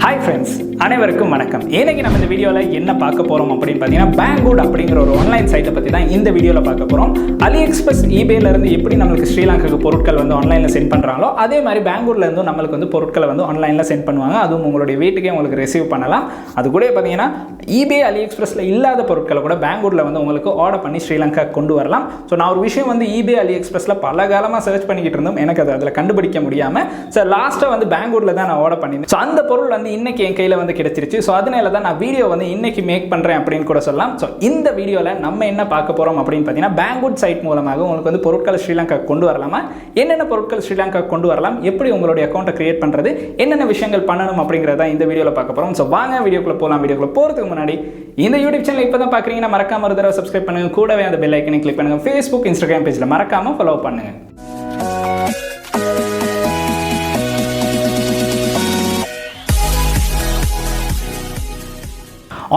Hi friends, அனைவருக்கும் வணக்கம். இன்னைக்கு நம்ம இந்த வீடியோல என்ன பார்க்க போறோம் அப்படினு பாத்தீங்கன்னா Banggood அப்படிங்கற ஒரு ஆன்லைன் சைட்டை பத்தி தான் இந்த வீடியோல பார்க்க போறோம். AliExpress, eBayல இருந்து எப்படி நமக்கு ஸ்ரீலங்காக்கு பொருட்கள் வந்து ஆன்லைன்ல சென்ட் பண்றாங்களோ அதே மாதிரி Banggoodல இருந்து நமக்கு வந்து பொருட்களை வந்து ஆன்லைன்ல சென்ட் பண்ணுவாங்க. அதுவும் உங்களுடைய வீட்டுக்கே உங்களுக்கு ரிசீவ் பண்ணலாம். அது கூட பாத்தீங்கன்னா eBay, AliExpressல இல்லாத பொருட்களை கூட Banggoodல வந்து உங்களுக்கு ஆர்டர் பண்ணி ஸ்ரீலங்காக்கு கொண்டு வரலாம். சோ நான் ஒரு விஷயம் வந்து eBay, AliExpressல பல காலமா சர்ச் பண்ணிக்கிட்டு இருந்தோம். எனக்கு அதுல கண்டுபிடிக்க முடியாம சோ லாஸ்டா வந்து Banggoodல தான் நான் ஆர்டர் பண்ணினேன். சோ அந்த பொருள் வந்து இன்னைக்கு என் கையில வந்து கிடைச்சிருச்சு. சோ அதனால தான் நான் வீடியோ வந்து இன்னைக்கு மேக் பண்றேன் அப்படினு கூட சொல்லலாம். சோ இந்த வீடியோல நம்ம என்ன பார்க்க போறோம் அப்படினு பாத்தீங்கன்னா Banggood சைட் மூலமாக உங்களுக்கு வந்து பொருட்களை ஸ்ரீலங்காக்கு கொண்டு வரலாமா, என்னென்ன பொருட்கள் ஸ்ரீலங்காக்கு கொண்டு வரலாம், எப்படி உங்களுடைய அக்கவுண்ட்டை கிரியேட் பண்றது, என்னென்ன விஷயங்கள் பண்ணணும் அப்படிங்கறத இந்த வீடியோல பார்க்க போறோம். சோ வாங்க வீடியோக்குள்ள போலாம். வீடியோக்குள்ள போறதுக்கு முன்னாடி இந்த யூடியூப் சேனல் இப்பதான் பாக்குறீங்கன்னா மறக்காம ஒரு தடவை சப்ஸ்கிரைப் பண்ணுங்க. கூடவே அந்த பெல் ஐகானை கிளிக் பண்ணுங்க. Facebook, Instagram பேஜ்ல மறக்காம ஃபாலோ பண்ணுங்க.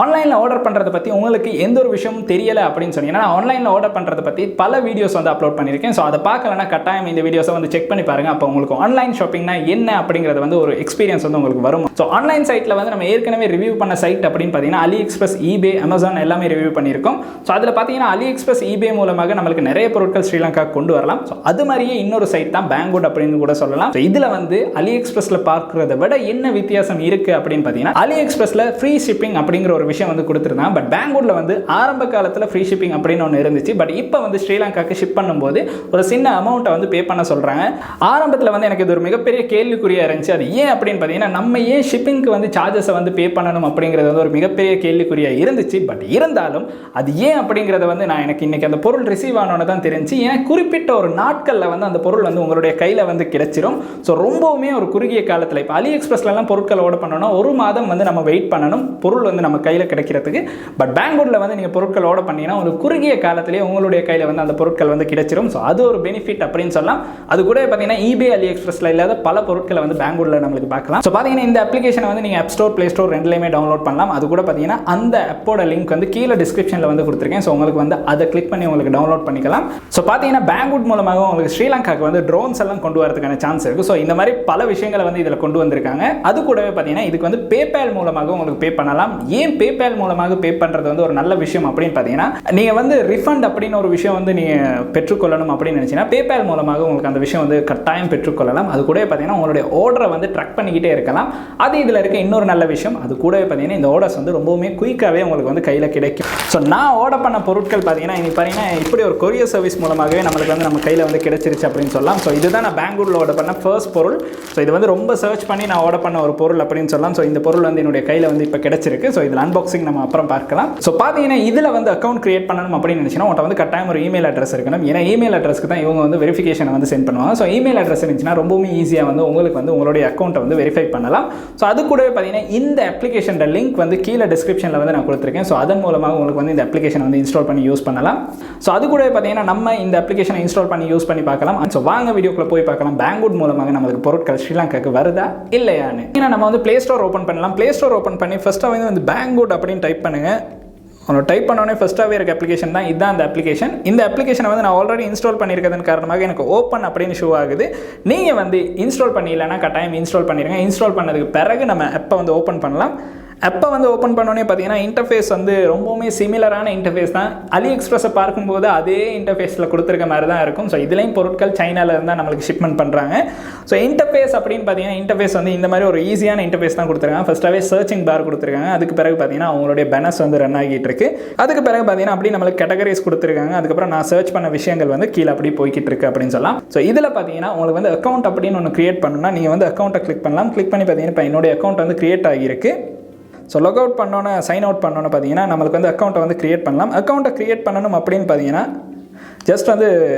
ஆன்லைனில் ஆர்டர் பண்ணுறதை பற்றி உங்களுக்கு எந்த ஒரு விஷயமும் தெரியலை அப்படின்னு சொன்னீங்கன்னா நான் ஆன்லைனில் ஆர்டர் பண்ணுறதை பற்றி பல வீடியோஸ் வந்து அப்லோட் பண்ணியிருக்கேன். ஸோ அதை பார்க்கலன்னா கட்டாயம் இந்த வீடியோஸை வந்து செக் பண்ணி பாருங்கள். அப்போ உங்களுக்கு ஆன்லைன் ஷாப்பிங்னா என்ன அப்படிங்கிறது வந்து ஒரு எக்ஸ்பீரியன்ஸ் வந்து உங்களுக்கு வரும். ஸோ ஆன்லைன் சைட்டில் வந்து நம்ம ஏற்கனவே ரிவ்யூ பண்ண சைட் அப்படின்னு பார்த்தீங்கன்னா AliExpress, eBay, Amazon எல்லாமே ரிவ்யூ பண்ணியிருக்கோம். ஸோ அதில் பார்த்தீங்கன்னா AliExpress, eBay மூலமாக நம்மளுக்கு நிறைய பொருட்கள் ஸ்ரீலங்கா கொண்டு வரலாம். ஸோ அது மாதிரியே இன்னொரு சைட் தான் Banggood அப்படின்னு கூட சொல்லலாம். ஸோ இதில் வந்து AliExpressல பார்க்குறத விட என்ன வித்தியாசம் இருக்குது அப்படின்னு பார்த்தீங்கன்னா AliExpressல ஃப்ரீ ஷிப்பிங் அப்படிங்கிற ஒரு விஷயம் வந்து கொடுத்துருந்தாங்க. பட் Banggoodல வந்து ஆரம்ப காலத்தில் ஃப்ரீ ஷிப்பிங் அப்படின்னு ஒன்று இருந்துச்சு. பட் இப்போ வந்து ஸ்ரீலங்காக்கு ஷிப் பண்ணும்போது ஒரு சின்ன அமௌண்ட்டை வந்து பே பண்ண சொல்கிறாங்க. ஆரம்பத்தில் வந்து எனக்கு இது ஒரு மிகப்பெரிய கேள்விக்குறியாக இருந்துச்சு. அது ஏன் அப்படின்னு பார்த்தீங்கன்னா நம்ம ஏன் ஷிப்பிங்க்கு வந்து சார்ஜஸை வந்து பே பண்ணணும் அப்படிங்கிறது வந்து ஒரு மிகப்பெரிய கேள்விக்குறியாக இருந்துச்சு. பட் இருந்தாலும் அது ஏன் அப்படிங்கிறத வந்து நான் எனக்கு இன்னைக்கு அந்த பொருள் ரிசீவ் ஆனோன்னு தான் தெரிஞ்சு. ஏன்னா குறிப்பிட்ட ஒரு நாட்களில் வந்து அந்த பொருள் வந்து உங்களுடைய கையில் வந்து கிடைச்சிரும். ஸோ ரொம்பவுமே ஒரு குறுகிய காலத்தில் இப்போ AliExpressலாம் பொருட்கள் ஆர்டர் பண்ணோம்னா ஒரு மாதம் வந்து நம்ம வெயிட் பண்ணணும் பொருள் வந்து நம்ம கையில் கிடைக்கிறதுக்கு. பட் Banggoodல வந்து நீங்க பொருட்கள் ஆர்டர் பண்ணீங்கன்னா ஒரு குறுகிய காலத்திலேயே உங்களுடைய கையில வந்து அந்த பொருட்கள் வந்து கிடைச்சிரும். சோ அது ஒரு பெனிஃபிட் அப்படின்னு சொல்லலாம். அது கூட பாத்தீங்கன்னா eBay, AliExpressல இல்லாத பல பொருட்களை வந்து Banggoodல நமக்கு பார்க்கலாம். சோ பாத்தீங்கன்னா இந்த அப்ளிகேஷனை வந்து நீங்க App Store, Play Store ரெண்டுலயுமே டவுன்லோட் பண்ணலாம். அது கூட பாத்தீங்கன்னா அந்த ஆப்போட லிங்க் வந்து கீழே டிஸ்கிரிப்ஷன்ல வந்து கொடுத்திருக்கேன். சோ உங்களுக்கு வந்து அதை கிளிக் பண்ணி உங்களுக்கு டவுன்லோட் பண்ணிக்கலாம். சோ பாத்தீங்கன்னா Banggood மூலமாக உங்களுக்கு ஸ்ரீலங்காக்கு வந்து ட்ரோன்ஸ் எல்லாம் கொண்டு வரதுக்கான சான்ஸ் இருக்கு. சோ இந்த மாதிரி பல விஷயங்களை வந்து இதுல கொண்டு வந்திருக்காங்க. அது கூடவே பாத்தீங்கன்னா இதுக்கு வந்து PayPal மூலமாக உங்களுக்கு பே பண்ணலாம். ஏன் PayPal மூலமாக பே பண்றது வந்து ஒரு நல்ல விஷயம் அப்படின்னு பாத்தீங்கன்னா நீங்க வந்து ரிஃபண்ட் அப்படின்னு ஒரு விஷயம் வந்து நீங்க பெற்றுக்கொள்ளணும் அப்படின்னு நினைச்சீங்கன்னா PayPal மூலமாக உங்களுக்கு அந்த விஷயம் வந்து கட்டாயம் பெற்றுக்கொள்ளலாம். அது கூட பாத்தீங்கன்னா உங்களுடைய ஆர்டரை வந்து ட்ராக் பண்ணிக்கிட்டே இருக்கலாம். அது இதுல இருக்க இன்னொரு நல்ல விஷயம். அது கூட பாத்தீங்கன்னா இந்த ஆர்டர்ஸ் வந்து ரொம்பவுமே குயிக்காவே உங்களுக்கு வந்து கையில கிடைக்கும். ஸோ நான் ஆர்டர் பண்ண பொருட்கள் பாத்தீங்கன்னா இன்னைக்கு பாத்தீங்கன்னா இப்படி ஒரு கொரியர் சர்வீஸ் மூலமாகவே நம்மளுக்கு வந்து நம்ம கையில வந்து கிடைச்சிருச்சு அப்படின்னு சொல்லலாம். ஸோ இதுதான் நான் Banggoodல ஆர்டர் பண்ண ஃபர்ஸ்ட் பொருள். ஸோ இது வந்து ரொம்ப சர்ச் பண்ணி நான் ஆர்டர் பண்ண ஒரு பொருள் அப்படின்னு சொல்லலாம். ஸோ இந்த பொருள் வந்து என்னுடைய கையில வந்து இப்போ கிடைச்சிருக்கு. ஸோ இதில் அன்பாக்சிங் நம்ம அப்புறம் பார்க்கலாம். ஸோ பார்த்தீங்கன்னா இதில் வந்து அக்கௌண்ட் கிரியேட் பண்ணணும் அப்படின்னு நினச்சினா உங்கள்கிட்ட வந்து கட்டாயம் ஒரு இமெயில் அட்ரஸ் இருக்கணும். ஏன்னா இமெயில் அட்ரஸ்க்கு தான் இவங்க வந்து வெரிஃபிகேஷனை வந்து சென்ட் பண்ணுவாங்க. ஸோ இமெயில் அட்ரஸ் இருந்துச்சுன்னா ரொம்பவும் ஈஸியாக வந்து உங்களுக்கு வந்து உங்களுடைய அக்கௌண்ட்டை வந்து வெரிஃபை பண்ணலாம். ஸோ அது கூடவே பார்த்தீங்கன்னா இந்த அப்ளிகேஷன் லிங்க் வந்து கீழே டிஸ்கிரிப்ஷனில் வந்து நான் கொடுத்துருக்கேன். ஸோ அதன் மூலமாக உங்களுக்கு வந்து இந்த அப்ளிகேஷன் வந்து இன்ஸ்டால் பண்ணி யூஸ் பண்ணலாம். ஸோ அது கூடவே பார்த்தீங்கன்னா நம்ம இந்த அப்ளிகேஷனை இன்ஸ்டால் பண்ணி யூஸ் பண்ணி பார்க்கலாம். ஸோ வாங்க வீடியோக்குள்ள போய் பார்க்கலாம் Banggood மூலமாக நம்மளுக்கு பொருட்கள் ஸ்ரீலங்காக்கு வருதா இல்லையான்னு. ஏன்னா நம்ம வந்து Play Store ஓப்பன் பண்ணலாம். Play Store ஓப்பன் பண்ணி ஃபர்ஸ்ட்டாக வந்து Banggood அப்படின்னு டைப் பண்ணுங்க. டைப் பண்ணோடனே ஃபஸ்ட்டாகவே இருக்க அப்ளிகேஷன் தான் இதுதான் அந்த அப்ளிகேஷன். இந்த அப்ளிகேஷனை வந்து நான் ஆல்ரெடி இன்ஸ்டால் பண்ணியிருக்கிறதன் காரணமாக எனக்கு ஓப்பன் அப்படின்னு ஷோ ஆகுது. நீங்கள் வந்து இன்ஸ்டால் பண்ணிடலன்னா கட்டாயம் இன்ஸ்டால் பண்ணிடுங்க. இன்ஸ்டால் பண்ணதுக்கு பிறகு நம்ம ஆப்பை வந்து ஓப்பன் பண்ணலாம். ஆப்பை வந்து ஓப்பன் பண்ணோன்னே பார்த்தீங்கன்னா இன்டர்ஃபேஸ் வந்து ரொம்பவுமே சிமிலரான இன்டர்ஃபேஸ் தான். AliExpressை பார்க்கும்போது அதே இன்டர்ஃபேஸில் கொடுத்துருக்க மாதிரி தான் இருக்கும். ஸோ இதுலேயும் பொருட்கள் சைனாவில் இருந்தால் நம்மளுக்கு ஷிப்மெண்ட் பண்ணுறாங்க. ஸோ இன்டர்ஃபேஸ் அப்படின்னு பார்த்தீங்கன்னா இன்டர்ஃபேஸ் வந்து இந்த மாதிரி ஒரு ஈஸியான இன்டர்ஃபேஸ் தான் கொடுத்துருக்காங்க. ஃபஸ்ட்டாகவே சர்ச்சிங் பார் கொடுத்துருக்காங்க. அதுக்கு பிறகு பார்த்தீங்கன்னா அவங்களுடைய பேனர்ஸ் வந்து ரன் ஆகிட்டு இருக்கு. அதுக்கு பிறகு பார்த்தீங்கன்னா அப்படி நம்மளுக்கு கேட்டகரிஸ் கொடுத்துருக்காங்க. அதுக்கப்புறம் நான் சர்ச் பண்ண விஷயங்கள் வந்து கீழே அப்படி போய்கிட்டு இருக்கு அப்படின்னு சொல்லலாம். ஸோ இதில் பார்த்தீங்கன்னா உங்களுக்கு வந்து அக்கௌண்ட் அப்படின்னு ஒன்று கிரியேட் பண்ணணும்னா நீங்கள் வந்து அக்கௌண்ட்டை கிளிக் பண்ணலாம். கிளிக் பண்ணி பார்த்தீங்கன்னா இப்போ என்னுடைய அக்கௌண்ட் வந்து கிரியேட் ஆகியிருக்கு. ஸோ லாக் அவுட் பண்ணோன்னே சைன் அவுட் பண்ணோன்னு பார்த்தீங்கன்னா நம்மளுக்கு வந்து அக்கௌண்ட்டை வந்து கிரியேட் பண்ணலாம். அக்கௌண்ட்டை கிரியேட் பண்ணணும் அப்படின்னு பார்த்தீங்கன்னா ஜஸ்ட் வந்து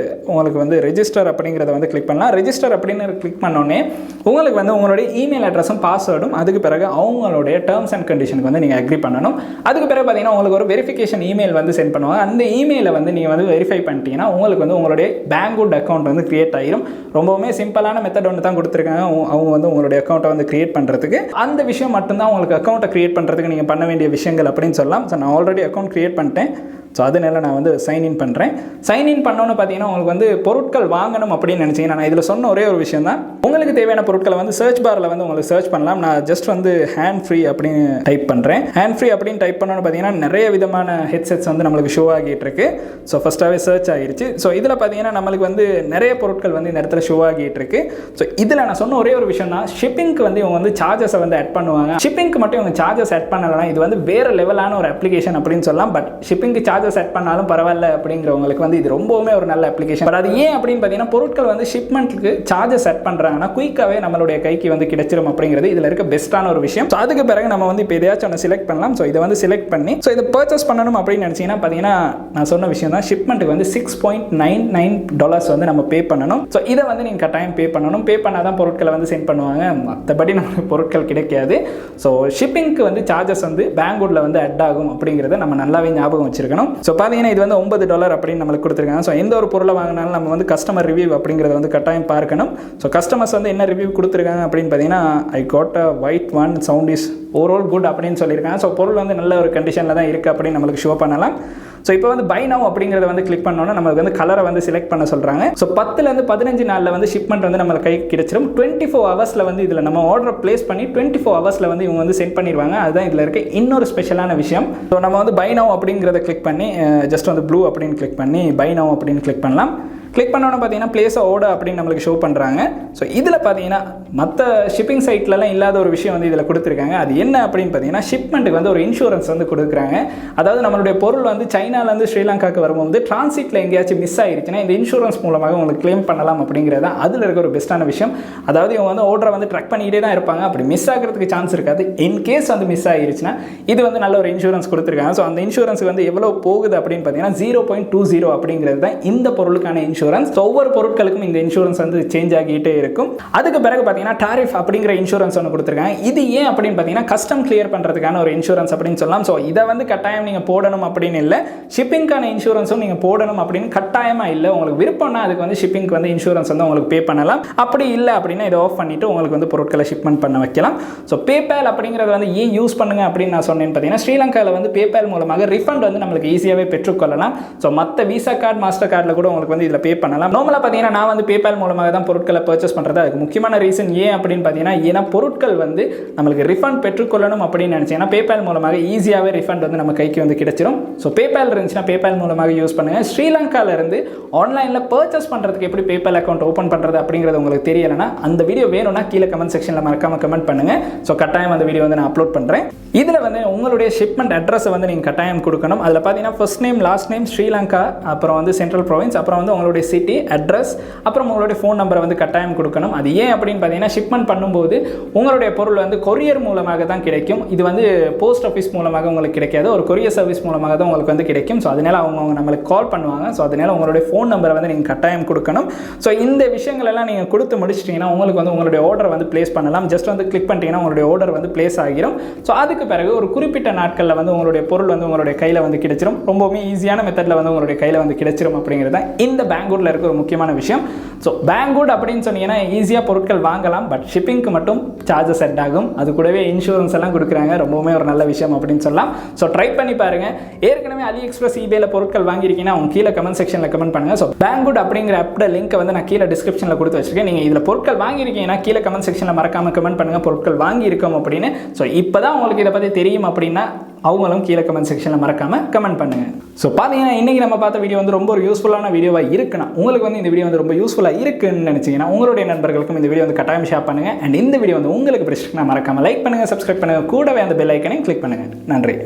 உங்களுக்கு வந்து ரெஜிஸ்டர் அப்படிங்கிறத வந்து கிளிக் பண்ணலாம். ரெஜிஸ்டர் அப்படின்னு கிளிக் பண்ணோன்னே உங்களுக்கு வந்து உங்களுடைய இமெயில் அட்ரஸும் பாஸ்வேர்டும் அதுக்கு பிறகு அவங்களுடைய டேர்ம்ஸ் அண்ட் கண்டிஷனுக்கு வந்து நீங்கள் அக்ரி பண்ணணும். அதுக்கு பிறகு பார்த்தீங்கன்னா உங்களுக்கு ஒரு வெரிஃபிகேஷன் இமெயில் வந்து சென்ட் பண்ணுவாங்க. அந்த இமெயிலை வந்து நீங்கள் வந்து வெரிஃபை பண்ணிட்டீங்கன்னா உங்களுக்கு வந்து உங்களுடைய Banggood அக்கௌண்ட் வந்து கிரியேட் ஆகிரும். ரொம்பவுமே சிம்பிளான மெத்தட் ஒன்று தான் கொடுத்துருக்காங்க அவங்க வந்து உங்களுடைய அக்கௌண்ட்டை வந்து கிரியேட் பண்ணுறதுக்கு. அந்த விஷயம் மட்டும்தான் உங்களுக்கு அக்கௌண்ட்டை கிரியேட் பண்ணுறதுக்கு நீங்கள் பண்ண வேண்டிய விஷயங்கள் அப்படின்னு சொல்லலாம். ஸோ நான் ஆல்ரெடி அக்கௌண்ட் கிரியேட் பண்ணிட்டேன். ஸோ அதனால நான் வந்து சைன்இன் பண்ணுறேன். சைன்இன் சைன்இன் பண்ணோன்னு பார்த்தீங்கன்னா உங்களுக்கு வந்து பொருட்கள் வாங்கணும் அப்படின்னு நினச்சிங்கன்னா நான் இதில் சொன்ன ஒரே ஒரு விஷயம் தான், உங்களுக்கு தேவையான பொருட்களை வந்து சர்ச் பாரில் வந்து உங்களுக்கு சர்ச் பண்ணலாம். நான் ஜஸ்ட் வந்து ஹேண்ட் ஃப்ரீ அப்படின்னு டைப் பண்ணுறேன். ஹேண்ட் ஃப்ரீ அப்படின்னு டைப் பண்ணோன்னு பார்த்தீங்கன்னா நிறைய விதமான ஹெட்செட்ஸ் வந்து நம்மளுக்கு ஷோ ஆகிட்டு இருக்கு. ஸோ ஃபஸ்ட்டாகவே சர்ச் ஆகிடுச்சு. ஸோ இதில் பார்த்தீங்கன்னா நம்மளுக்கு வந்து நிறைய பொருட்கள் வந்து இந்த இடத்துல ஷோ ஆகிட்டு இருக்கு. ஸோ இதில் நான் சொன்ன ஒரே ஒரு விஷயம் தான், ஷிப்பிங்க்கு வந்து இவங்க வந்து சார்ஜஸை வந்து ஆட் பண்ணுவாங்க. ஷிப்பிங்க்கு மட்டும் இவங்க சார்ஜஸ் ஆட் பண்ணலாம், இது வந்து வேறு லெவலான ஒரு அப்ளிகேஷன் அப்படின்னு சொல்லலாம். பட் ஷிப்பிங்க்கு சார்ஜஸ் ஆட் பண்ணாலும் பரவாயில்ல அப்படிங்கிறவங்களுக்கு வந்து இது ரொம்பவுமே ஒரு நல்ல அப்ளிகேஷன். பட் அது ஏன் அப்படின்னு பார்த்தீங்கன்னா பொருட்கள் வந்து ஷிப்மெண்ட்டுக்கு சார்ஜஸ் ஆட் பண்ணுறாங்கன்னா குயிக்காகவே நம்மளுடைய கைக்கு வந்து கிடைச்சிரும் அப்படிங்கிறது இதில் இருக்க பெஸ்ட்டான ஒரு விஷயம். ஸோ அதுக்கு பிறகு நம்ம வந்து இப்போ எதையாச்சும் ஒன்று செலக்ட் பண்ணலாம். ஸோ இதை வந்து செலக்ட் பண்ணி ஸோ இதை பர்ச்சேஸ் பண்ணணும் அப்படின்னு நினச்சிங்கன்னா பார்த்தீங்கன்னா நான் சொன்ன விஷயம் தான், ஷிப்மெண்ட்டுக்கு வந்து $6.99 வந்து நம்ம பே பண்ணணும். ஸோ இதை வந்து நீங்கள் கட்டாயம் பே பண்ணணும். பே பண்ணால் தான் பொருட்களை வந்து சென்ட் பண்ணுவாங்க, மற்றபடி நமக்கு பொருட்கள் கிடைக்காது. ஸோ ஷிப்பிங்க்கு வந்து சார்ஜஸ் வந்து பேங்கூட்ல வந்து அட் ஆகும் அப்படிங்கிறத நம்ம நல்லாவே ஞாபகம் வச்சிருக்கணும். ஸோ பார்த்தீங்கன்னா இது வந்து $9 அப்படின்னு நம்மளுக்கு கொடுத்துருக்காங்க. ஸோ எந்த ஒரு பொருளை வாங்கினாலும் நம்ம வந்து கஸ்டமர் ரிவ்யூ அப்படிங்கிறத வந்து கட்டாயம் பார்க்கணும். ஸோ கஸ்டமர்ஸ் வந்து என்ன ரிவ்யூ கொடுத்துருக்காங்க அப்படின்னு பார்த்தீங்கன்னா, I got a white one, sound is overall good அப்படின்னு சொல்லியிருக்காங்க. ஸோ பொருள் வந்து நல்ல ஒரு கண்டிஷனில் தான் இருக்குது அப்படின்னு நம்மளுக்கு ஷோ பண்ணலாம். ஸோ இப்போ வந்து பை நவ் அப்படிங்கிறத வந்து கிளிக் பண்ணோன்னா நம்மளுக்கு வந்து கலரை வந்து செலக்ட் பண்ண சொல்கிறாங்க. ஸோ 10லேருந்து 15 நாளில் வந்து ஷிப்மெண்ட் வந்து நம்ம கை கிடைச்சிடும். 24 ஹவர்ஸில் வந்து இதில் நம்ம ஆர்டர் பிளேஸ் பண்ணி 24 ஹவர்ஸில் வந்து இவங்க வந்து சென்ட் பண்ணிடுவாங்க. அதுதான் இதில் இருக்க இன்னொரு ஸ்பெஷலான விஷயம். ஸோ நம்ம வந்து பை நவ் அப்படிங்கிறத கிளிக் பண்ணி ஜஸ்ட் வந்து ப்ளூ அப்படின்னு கிளிக் பண்ணி பை நவ் அப்படின்னு கிளிக் பண்ணலாம். கிளிக் பண்ணோன்னு பார்த்தீங்கன்னா பிளேஸ் ஆர்டர் அப்படின்னு நம்மளுக்கு ஷோ பண்ணுறாங்க. ஸோ இதில் பார்த்தீங்கன்னா மற்ற ஷிப்பிங் சைட்லலாம் இல்லாத ஒரு விஷயம் வந்து இதில் கொடுத்துருக்காங்க. அது என்ன அப்படின்னு பார்த்தீங்கன்னா ஷிப்மெண்ட்டுக்கு வந்து ஒரு இன்சூரன்ஸ் வந்து கொடுக்குறாங்க. அதாவது நம்மளுடைய பொருள் வந்து சைனாலேருந்து ஸ்ரீலங்காவுக்கு வரும்போது டிரான்சிட்டில் எங்கேயாச்சும் மிஸ் ஆகிருச்சுன்னா இந்த இன்சூரன்ஸ் மூலமாக உங்களுக்கு கிளைம் பண்ணலாம் அப்படிங்கிறத அதில் இருக்க ஒரு பெஸ்ட்டான விஷயம். அதாவது இவங்க வந்து ஆர்டரை வந்து ட்ராக் பண்ணிக்கிட்டே தான் இருப்பாங்க, அப்படி மிஸ் ஆகிறதுக்கு சான்ஸ் இருக்காது. இன்கேஸ் வந்து மிஸ் ஆகிருச்சுன்னா இது வந்து நல்ல ஒரு இன்சூரன்ஸ் கொடுத்துருக்காங்க. ஸோ அந்த இன்சூரன்ஸுக்கு வந்து எவ்வளோ போகுது அப்படின்னு பார்த்தீங்கன்னா 0.20 அப்படிங்கிறது தான் இந்த பொருளுக்கான இன்சூரன்ஸ். ஒவ்வொரு பொருட்களுக்கும் இந்த இன்சூரன்ஸ் வந்து சேஞ்ச் ஆகிட்டே இருக்கும். அதுக்கு பிறகு பார்த்தீங்கன்னா டாரிஃப் அப்படிங்கிற இன்சூரன்ஸ் ஒன்று கொடுத்துருக்காங்க. இது ஏன் அப்படின்னு பார்த்தீங்கன்னா கஸ்டம் கிளியர் பண்ணுறதுக்கான ஒரு இன்சூரன்ஸ் அப்படின்னு சொல்லலாம். ஸோ இதை வந்து கட்டாயம் நீங்கள் போடணும் அப்படின்னு இல்லை, ஷிப்பிங்கான இன்சூரன்ஸும் நீங்கள் போடணும் அப்படின்னு கட்டாயமாக இல்லை. உங்களுக்கு விருப்பம்னா அதுக்கு வந்து ஷிப்பிங்க்கு வந்து இன்சூரன்ஸ் வந்து உங்களுக்கு பே பண்ணலாம். அப்படி இல்லை அப்படின்னா இதை ஆஃப் பண்ணிவிட்டு உங்களுக்கு வந்து பொருட்களை ஷிப்மெண்ட் பண்ண வைக்கலாம். ஸோ பேபால் அப்படிங்கிறது வந்து ஏன் யூஸ் பண்ணுங்க அப்படின்னு நான் சொன்னேன்னு பார்த்தீங்கன்னா ஸ்ரீலங்காவில் வந்து பேபால் மூலமாக ரிஃபண்ட் வந்து நம்மளுக்கு ஈஸியாகவே பெற்றுக்கொள்ளலாம். ஸோ மற்ற விசா கார்டு மாஸ்டர் கார்டில் கூட உங்களுக்கு வந்து இதில் பே பண்ணலாம். நார்மலாக பார்த்தீங்கன்னா நான் வந்து பேபால் மூலமாக தான் பொருட்களை பர்ச்சேஸ் பண்ணுறது. அதுக்கு முக்கியமான ரீசன் ஏன் அப்படின்னு பார்த்தீங்கன்னா ஏன்னா பொருட்கள் வந்து நம்மளுக்கு ரிஃபண்ட் பெற்றுக்கொள்ளணும் அப்படின்னு நினச்சிங்கன்னா பேபால் மூலமாக ஈஸியாகவே ரிஃபண்ட் வந்து நம்ம கைக்கு வந்து கிடைச்சிரும். ஸோ பேபால் இருந்துச்சுன்னா பேபால் மூலமாக யூஸ் பண்ணுங்கள். ஸ்ரீலங்காவிலேருந்து ஆன்லைனில் பர்ச்சேஸ் பண்ணுறதுக்கு எப்படி பேபால் அக்கௌண்ட் ஓப்பன் பண்ணுறது அப்படிங்கிறது உங்களுக்கு தெரியலைன்னா அந்த வீடியோ வேணும்னா கீழே கமெண்ட் செக்ஷனில் மறக்காமல் கமெண்ட் பண்ணுங்கள். ஸோ கட்டாயம் அந்த வீடியோ வந்து நான் அப்லோட் பண்ணுறேன். இதில் வந்து உங்களுடைய ஷிப்மெண்ட் அட்ரஸை வந்து நீங்கள் கட்டாயம் கொடுக்கணும். அதில் பார்த்தீங்கன்னா first name last name Sri Lanka, அப்புறம் வந்து சென்ட்ரல் ப்ரொவின்ஸ், அப்புறம் வந்து உங்களுடைய சிட்டி அட்ரஸ், அப்புறம் உங்களுடைய ஃபோன் நம்பரை வந்து கட்டாயம் கொடுக்கணும். அது ஏன் அப்படின்னு பார்த்தீங்கன்னா ஷிப்மெண்ட் பண்ணும்போது உங்களுடைய பொருள் வந்து கொரியர் மூலமாக தான் கிடைக்கும். இது வந்து போஸ்ட் ஆஃபீஸ் மூலமாக உங்களுக்கு கிடைக்காது, ஒரு கொரியர் சர்வீஸ் மூலமாக தான் உங்களுக்கு வந்து கிடைக்கும். ஸோ அதனால் அவங்க நம்மளுக்கு கால் பண்ணுவாங்க. ஸோ அதனால் உங்களுடைய ஃபோன் நம்பரை வந்து நீங்கள் கட்டாயம் கொடுக்கணும். ஸோ இந்த விஷயங்கள் எல்லாம் நீங்கள் கொடுத்து முடிச்சிட்டிங்கன்னா உங்களுக்கு வந்து உங்களுடைய ஆர்டர் வந்து பிளேஸ் பண்ணலாம். ஜஸ்ட் வந்து கிளிக் பண்ணிட்டீங்கன்னா உங்களுடைய ஆர்டர் வந்து பிளேஸ் ஆகிரும். ஸோ அதுக்கு பிறகு ஒரு குறிப்பிட்ட நாட்களில் வந்து உங்களுடைய பொருள் வந்து உங்களுடைய கையில் வந்து கிடைச்சிரும். ரொம்பவுமே ஈஸியான மெத்தடில் வந்து உங்களுடைய கையில் வந்து கிடைச்சிரும் அப்படிங்கிறது தான் இந்த பேங்கூட்ல இருக்க ஒரு முக்கியமான விஷயம். ஸோ பேங்கூட் அப்படின்னு சொன்னீங்கன்னா ஈஸியாக பொருட்கள் வாங்கலாம், பட் ஷிப்பிங்க்கு மட்டும் சார்ஜஸ் செட் ஆகும். அது கூடவே இன்சூரன்ஸ் எல்லாம் கொடுக்குறாங்க, ரொம்பவுமே ஒரு நல்ல விஷயம் அப்படின்னு சொல்லலாம். ஸோ ட்ரை பண்ணி பாருங்க. ஏற்கனவே அலி எக்ஸ்பிரஸ் ஈபேல பொருட்கள் வாங்கியிருக்கீங்கன்னா அவங்க கீழே கமெண்ட் செக்ஷனில் கமெண்ட் பண்ணுங்க. ஸோ பேங்கூட் அப்படிங்கிற ஆப்போட லிங்க் வந்து நான் கீழே டிஸ்கிரிப்ஷனில் கொடுத்து வச்சிருக்கேன். நீங்கள் இதில் பொருட்கள் வாங்கியிருக்கீங்கன்னா கீழே கமெண்ட் செக்ஷனில் மறக்காம கமெண்ட் பண்ணுங்க பொருட்கள் வாங்கியிருக்கோம் அப்படின்னு. ஸோ இப்போ தான் உங்களுக்கு இதை பற்றி தெரியும் அப்படின்னா அவங்களும் கீழே கமெண்ட் செக்ஷனில் மறக்காம கமெண்ட் பண்ணுங்க. ஸோ பார்த்தீங்கன்னா இன்னைக்கு நம்ம பார்த்த வீடியோ வந்து ரொம்ப ஒரு யூஸ்ஃபுல்லான வீடியோவாக இருக்குன்னா உங்களுக்கு வந்து இந்த வீடியோ வந்து ரொம்ப யூஸ்ஃபுல்லாக இருக்குன்னு நினச்சிங்கன்னா உங்களுடைய நண்பர்களுக்கும் இந்த வீடியோ வந்து கட்டாயம் ஷேர் பண்ணுங்க. அண்ட் இந்த வீடியோ வந்து உங்களுக்கு பிடிச்சிருக்குன்னா மறக்காம லைக் பண்ணுங்க, சப்ஸ்கிரைப் பண்ணுங்க, கூடவே அந்த பெல் ஐக்கனையும் கிளிக் பண்ணுங்க. நன்றி.